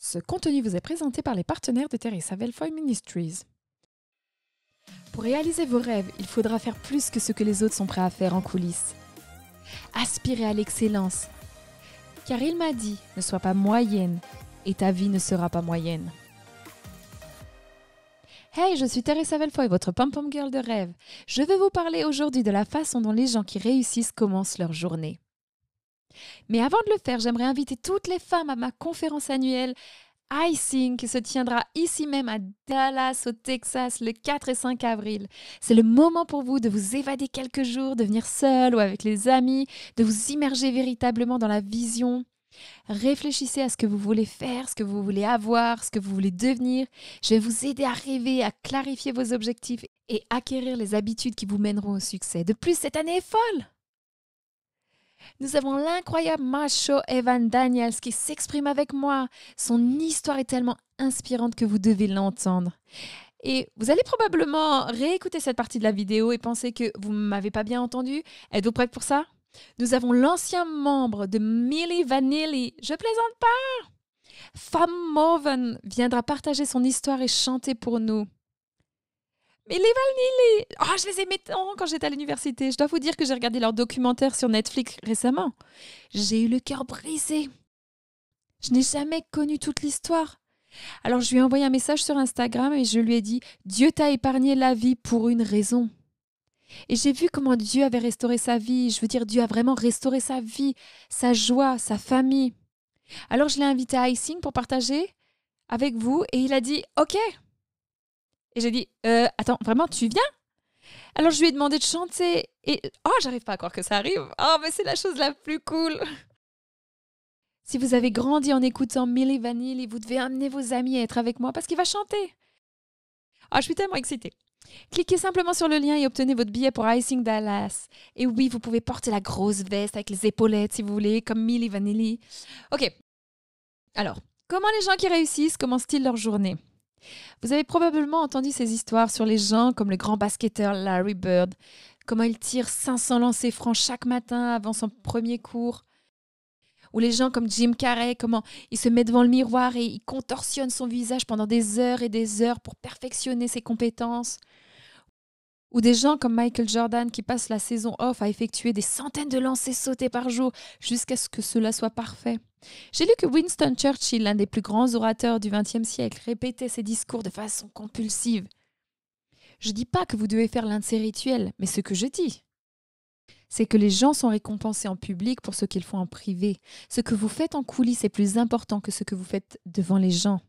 Ce contenu vous est présenté par les partenaires de Teresa Velfoy Ministries. Pour réaliser vos rêves, il faudra faire plus que ce que les autres sont prêts à faire en coulisses. Aspirez à l'excellence. Car il m'a dit, ne sois pas moyenne et ta vie ne sera pas moyenne. Hey, je suis Teresa Velfoy, votre pom-pom girl de rêve. Je vais vous parler aujourd'hui de la façon dont les gens qui réussissent commencent leur journée. Mais avant de le faire, j'aimerais inviter toutes les femmes à ma conférence annuelle Icing qui se tiendra ici même à Dallas, au Texas, le 4 et 5 avril. C'est le moment pour vous de vous évader quelques jours, de venir seul ou avec les amis, de vous immerger véritablement dans la vision. Réfléchissez à ce que vous voulez faire, ce que vous voulez avoir, ce que vous voulez devenir. Je vais vous aider à rêver, à clarifier vos objectifs et acquérir les habitudes qui vous mèneront au succès. De plus, cette année est folle! Nous avons l'incroyable Marsha Evan Daniels qui s'exprime avec moi. Son histoire est tellement inspirante que vous devez l'entendre. Et vous allez probablement réécouter cette partie de la vidéo et penser que vous ne m'avez pas bien entendu. Êtes-vous prête pour ça? Nous avons l'ancien membre de Milli Vanilli. Je plaisante pas! Fam Morvan viendra partager son histoire et chanter pour nous. Milli Vanilli! Oh, je les aimais tant quand j'étais à l'université. Je dois vous dire que j'ai regardé leur documentaire sur Netflix récemment. J'ai eu le cœur brisé. Je n'ai jamais connu toute l'histoire. Alors je lui ai envoyé un message sur Instagram et je lui ai dit « Dieu t'a épargné la vie pour une raison ». Et j'ai vu comment Dieu avait restauré sa vie. Je veux dire, Dieu a vraiment restauré sa vie, sa joie, sa famille. Alors je l'ai invité à Icing pour partager avec vous et il a dit « Ok ». Et j'ai dit « Attends, vraiment, tu viens ?» Alors je lui ai demandé de chanter et oh, j'arrive pas à croire que ça arrive. Oh, mais c'est la chose la plus cool. Si vous avez grandi en écoutant Milli Vanilli, vous devez amener vos amis à être avec moi parce qu'il va chanter. Oh, je suis tellement excitée. Cliquez simplement sur le lien et obtenez votre billet pour Icing Dallas. Et oui, vous pouvez porter la grosse veste avec les épaulettes si vous voulez, comme Milli Vanilli. Ok. Alors, comment les gens qui réussissent commencent-ils leur journée? Vous avez probablement entendu ces histoires sur les gens comme le grand basketteur Larry Bird, comment il tire 500 lancers francs chaque matin avant son premier cours, ou les gens comme Jim Carrey, comment il se met devant le miroir et il contorsionne son visage pendant des heures et des heures pour perfectionner ses compétences, ou des gens comme Michael Jordan qui passent la saison off à effectuer des centaines de lancers sautés par jour jusqu'à ce que cela soit parfait. J'ai lu que Winston Churchill, l'un des plus grands orateurs du XXe siècle, répétait ses discours de façon compulsive. Je ne dis pas que vous devez faire l'un de ces rituels, mais ce que je dis, c'est que les gens sont récompensés en public pour ce qu'ils font en privé. Ce que vous faites en coulisses est plus important que ce que vous faites devant les gens.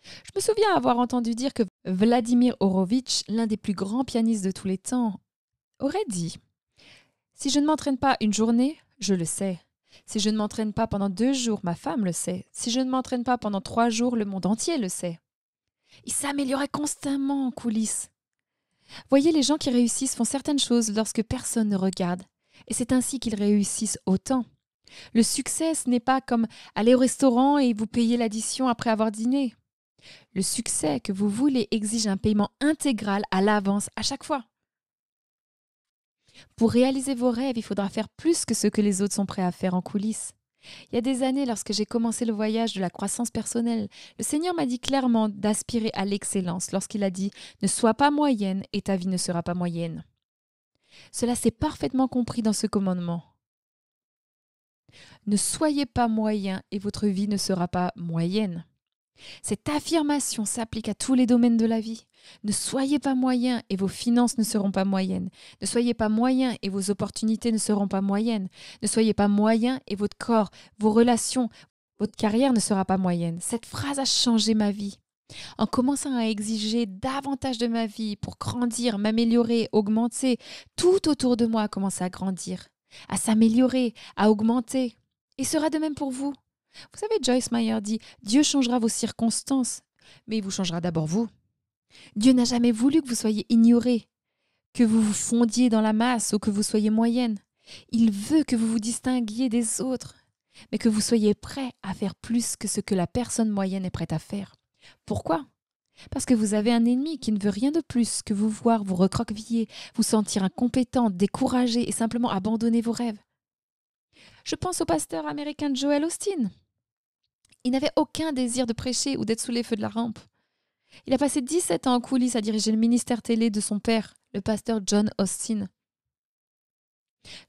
Je me souviens avoir entendu dire que Vladimir Horowitz, l'un des plus grands pianistes de tous les temps, aurait dit « Si je ne m'entraîne pas une journée, je le sais. Si je ne m'entraîne pas pendant 2 jours, ma femme le sait. Si je ne m'entraîne pas pendant 3 jours, le monde entier le sait. » Il s'améliorait constamment en coulisses. Voyez, les gens qui réussissent font certaines choses lorsque personne ne regarde. Et c'est ainsi qu'ils réussissent autant. Le succès, ce n'est pas comme aller au restaurant et vous payer l'addition après avoir dîné. Le succès que vous voulez exige un paiement intégral à l'avance à chaque fois. Pour réaliser vos rêves, il faudra faire plus que ce que les autres sont prêts à faire en coulisses. Il y a des années, lorsque j'ai commencé le voyage de la croissance personnelle, le Seigneur m'a dit clairement d'aspirer à l'excellence lorsqu'il a dit « Ne sois pas moyenne et ta vie ne sera pas moyenne ». Cela s'est parfaitement compris dans ce commandement. Ne soyez pas moyen et votre vie ne sera pas moyenne. Cette affirmation s'applique à tous les domaines de la vie. Ne soyez pas moyen et vos finances ne seront pas moyennes. Ne soyez pas moyen et vos opportunités ne seront pas moyennes. Ne soyez pas moyen et votre corps, vos relations, votre carrière ne sera pas moyenne. Cette phrase a changé ma vie. En commençant à exiger davantage de ma vie pour grandir, m'améliorer, augmenter, tout autour de moi a commencé à grandir, à s'améliorer, à augmenter. Et ce sera de même pour vous. Vous savez, Joyce Meyer dit « Dieu changera vos circonstances, mais il vous changera d'abord vous. » Dieu n'a jamais voulu que vous soyez ignoré, que vous vous fondiez dans la masse ou que vous soyez moyenne. Il veut que vous vous distinguiez des autres, mais que vous soyez prêt à faire plus que ce que la personne moyenne est prête à faire. Pourquoi? Parce que vous avez un ennemi qui ne veut rien de plus que vous voir vous recroqueviller, vous sentir incompétent, découragé et simplement abandonner vos rêves. Je pense au pasteur américain Joel Osteen. Il n'avait aucun désir de prêcher ou d'être sous les feux de la rampe. Il a passé 17 ans en coulisses à diriger le ministère télé de son père, le pasteur John Austin.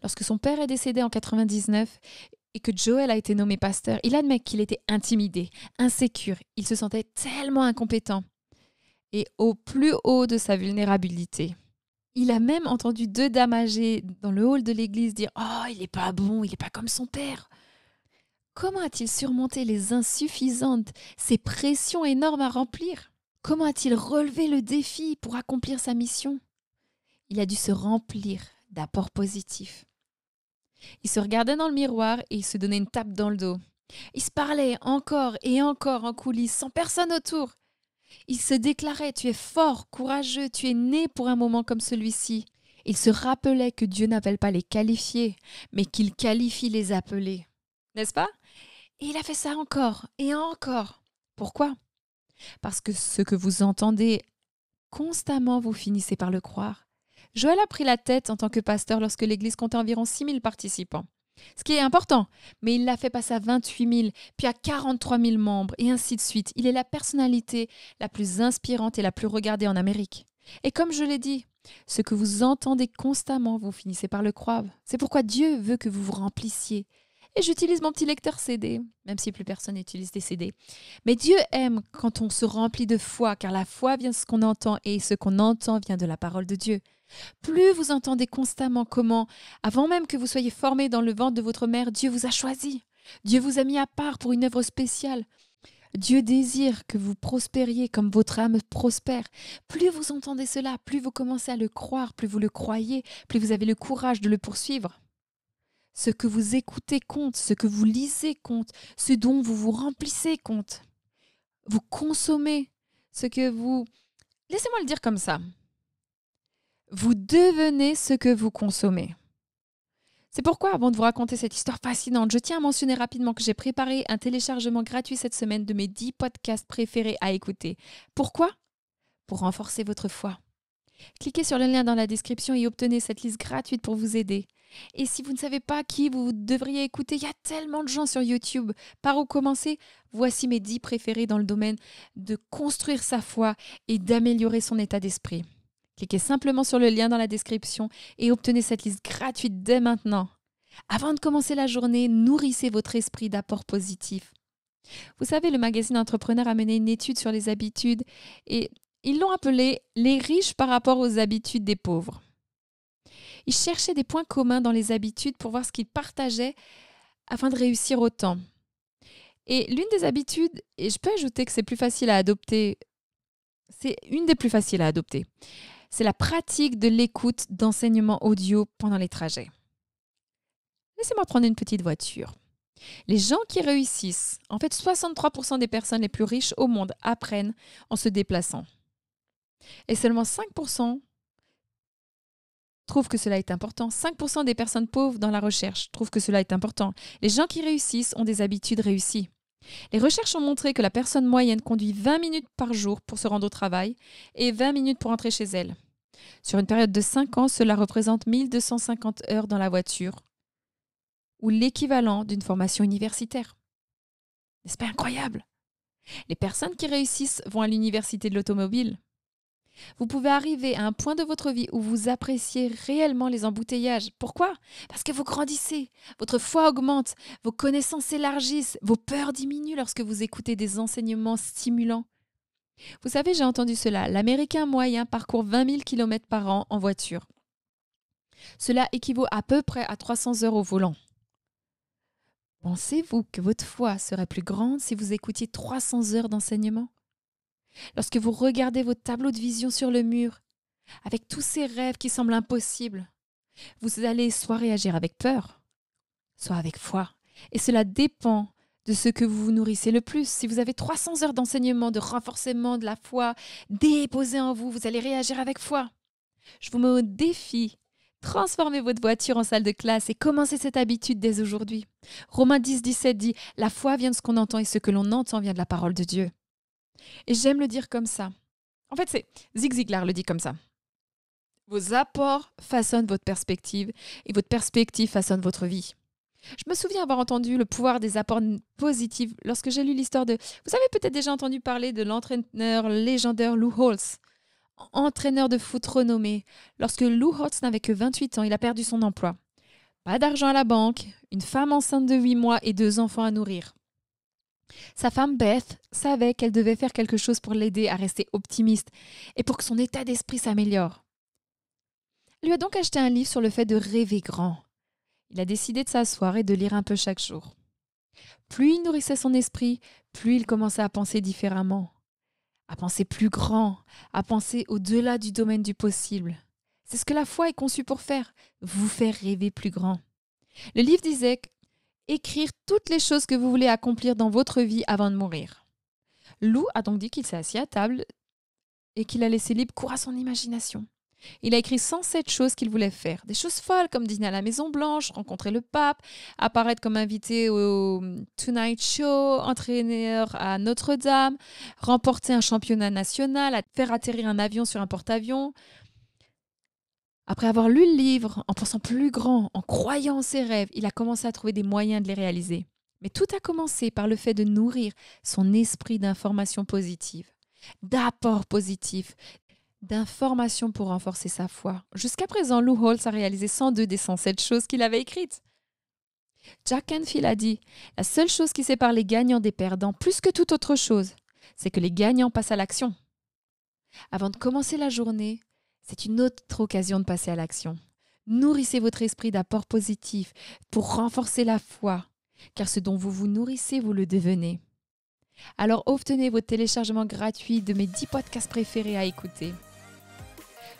Lorsque son père est décédé en 99 et que Joel a été nommé pasteur, il admet qu'il était intimidé, insécure, il se sentait tellement incompétent et au plus haut de sa vulnérabilité. Il a même entendu 2 dames âgées dans le hall de l'église dire « Oh, il n'est pas bon, il n'est pas comme son père !» Comment a-t-il surmonté les insuffisantes, ces pressions énormes à remplir? Comment a-t-il relevé le défi pour accomplir sa mission? Il a dû se remplir d'apports positifs. Il se regardait dans le miroir et il se donnait une tape dans le dos. Il se parlait encore et encore en coulisses, sans personne autour. Il se déclarait « Tu es fort, courageux, tu es né pour un moment comme celui-ci ». Il se rappelait que Dieu n'appelle pas les qualifiés, mais qu'il qualifie les appelés. N'est-ce pas? Et il a fait ça encore et encore. Pourquoi? Parce que ce que vous entendez constamment, vous finissez par le croire. Joël a pris la tête en tant que pasteur lorsque l'église comptait environ 6 000 participants. Ce qui est important, mais il l'a fait passer à 28 000, puis à 43 000 membres, et ainsi de suite. Il est la personnalité la plus inspirante et la plus regardée en Amérique. Et comme je l'ai dit, ce que vous entendez constamment, vous finissez par le croire. C'est pourquoi Dieu veut que vous vous remplissiez. Et j'utilise mon petit lecteur CD, même si plus personne n'utilise des CD. Mais Dieu aime quand on se remplit de foi, car la foi vient de ce qu'on entend, et ce qu'on entend vient de la parole de Dieu. Plus vous entendez constamment comment, avant même que vous soyez formé dans le ventre de votre mère, Dieu vous a choisi. Dieu vous a mis à part pour une œuvre spéciale. Dieu désire que vous prospériez comme votre âme prospère. Plus vous entendez cela, plus vous commencez à le croire, plus vous le croyez, plus vous avez le courage de le poursuivre. Ce que vous écoutez compte, ce que vous lisez compte, ce dont vous vous remplissez compte. Vous consommez ce que vous... Laissez-moi le dire comme ça. Vous devenez ce que vous consommez. C'est pourquoi, avant de vous raconter cette histoire fascinante, je tiens à mentionner rapidement que j'ai préparé un téléchargement gratuit cette semaine de mes 10 podcasts préférés à écouter. Pourquoi? Pour renforcer votre foi. Cliquez sur le lien dans la description et obtenez cette liste gratuite pour vous aider. Et si vous ne savez pas qui vous devriez écouter, il y a tellement de gens sur YouTube. Par où commencer? Voici mes 10 préférés dans le domaine de construire sa foi et d'améliorer son état d'esprit. Cliquez simplement sur le lien dans la description et obtenez cette liste gratuite dès maintenant. Avant de commencer la journée, nourrissez votre esprit d'apports positifs. Vous savez, le magazine Entrepreneur a mené une étude sur les habitudes et ils l'ont appelée « Les riches par rapport aux habitudes des pauvres ». Ils cherchaient des points communs dans les habitudes pour voir ce qu'ils partageaient afin de réussir autant. Et l'une des habitudes, et je peux ajouter que c'est plus facile à adopter, c'est une des plus faciles à adopter, c'est la pratique de l'écoute d'enseignements audio pendant les trajets. Laissez-moi prendre une petite voiture. Les gens qui réussissent, en fait 63% des personnes les plus riches au monde apprennent en se déplaçant. Et seulement 5% trouvent que cela est important. 5% des personnes pauvres dans la recherche trouvent que cela est important. Les gens qui réussissent ont des habitudes réussies. Les recherches ont montré que la personne moyenne conduit 20 minutes par jour pour se rendre au travail et 20 minutes pour rentrer chez elle. Sur une période de 5 ans, cela représente 1250 heures dans la voiture ou l'équivalent d'une formation universitaire. N'est-ce pas incroyable? Les personnes qui réussissent vont à l'université de l'automobile. Vous pouvez arriver à un point de votre vie où vous appréciez réellement les embouteillages. Pourquoi? Parce que vous grandissez, votre foi augmente, vos connaissances s'élargissent, vos peurs diminuent lorsque vous écoutez des enseignements stimulants. Vous savez, j'ai entendu cela, l'Américain moyen parcourt 20 000 km par an en voiture. Cela équivaut à peu près à 300 heures au volant. Pensez-vous que votre foi serait plus grande si vous écoutiez 300 heures d'enseignement? Lorsque vous regardez vos tableaux de vision sur le mur, avec tous ces rêves qui semblent impossibles, vous allez soit réagir avec peur, soit avec foi. Et cela dépend de ce que vous vous nourrissez le plus. Si vous avez 300 heures d'enseignement, de renforcement de la foi déposée en vous, vous allez réagir avec foi. Je vous mets au défi. Transformez votre voiture en salle de classe et commencez cette habitude dès aujourd'hui. Romains 10, 17 dit « La foi vient de ce qu'on entend et ce que l'on entend vient de la parole de Dieu ». Et j'aime le dire comme ça. En fait, c'est Zig Ziglar le dit comme ça. Vos apports façonnent votre perspective et votre perspective façonne votre vie. Je me souviens avoir entendu le pouvoir des apports positifs lorsque j'ai lu l'histoire de... Vous avez peut-être déjà entendu parler de l'entraîneur légendaire Lou Holtz, entraîneur de foot renommé. Lorsque Lou Holtz n'avait que 28 ans, il a perdu son emploi. Pas d'argent à la banque, une femme enceinte de 8 mois et 2 enfants à nourrir. Sa femme Beth savait qu'elle devait faire quelque chose pour l'aider à rester optimiste et pour que son état d'esprit s'améliore. Elle lui a donc acheté un livre sur le fait de rêver grand. Il a décidé de s'asseoir et de lire un peu chaque jour. Plus il nourrissait son esprit, plus il commençait à penser différemment, à penser plus grand, à penser au-delà du domaine du possible. C'est ce que la foi est conçue pour faire, vous faire rêver plus grand. Le livre disait écrire toutes les choses que vous voulez accomplir dans votre vie avant de mourir. Lou a donc dit qu'il s'est assis à table et qu'il a laissé libre cours à son imagination. Il a écrit 107 choses qu'il voulait faire. Des choses folles comme dîner à la Maison Blanche, rencontrer le pape, apparaître comme invité au Tonight Show, entraîneur à Notre-Dame, remporter un championnat national, faire atterrir un avion sur un porte-avions. Après avoir lu le livre, en pensant plus grand, en croyant en ses rêves, il a commencé à trouver des moyens de les réaliser. Mais tout a commencé par le fait de nourrir son esprit d'informations positives, d'apports positifs, d'informations pour renforcer sa foi. Jusqu'à présent, Lou Holtz a réalisé 102 des 107 choses qu'il avait écrites. Jack Canfield a dit « La seule chose qui sépare les gagnants des perdants, plus que toute autre chose, c'est que les gagnants passent à l'action. » Avant de commencer la journée, c'est une autre occasion de passer à l'action. Nourrissez votre esprit d'apports positifs pour renforcer la foi, car ce dont vous vous nourrissez, vous le devenez. Alors obtenez votre téléchargement gratuit de mes 10 podcasts préférés à écouter.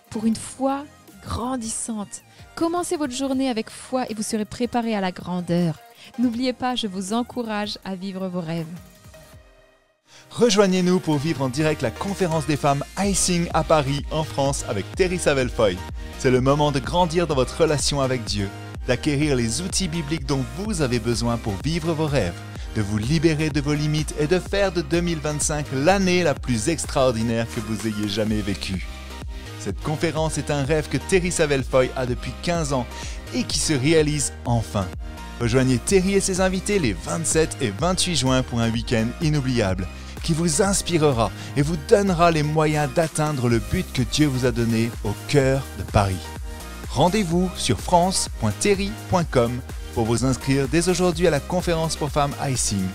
Pour une foi grandissante, commencez votre journée avec foi et vous serez préparé à la grandeur. N'oubliez pas, je vous encourage à vivre vos rêves. Rejoignez-nous pour vivre en direct la conférence des femmes Icing à Paris, en France, avec Terry Savelfoy. C'est le moment de grandir dans votre relation avec Dieu, d'acquérir les outils bibliques dont vous avez besoin pour vivre vos rêves, de vous libérer de vos limites et de faire de 2025 l'année la plus extraordinaire que vous ayez jamais vécue. Cette conférence est un rêve que Terry Savelfoy a depuis 15 ans et qui se réalise enfin. Rejoignez Terry et ses invités les 27 et 28 juin pour un week-end inoubliable qui vous inspirera et vous donnera les moyens d'atteindre le but que Dieu vous a donné au cœur de Paris. Rendez-vous sur france.terry.com pour vous inscrire dès aujourd'hui à la conférence pour femmes Icing.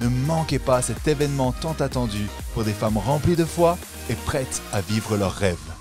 Ne manquez pas cet événement tant attendu pour des femmes remplies de foi et prêtes à vivre leurs rêves.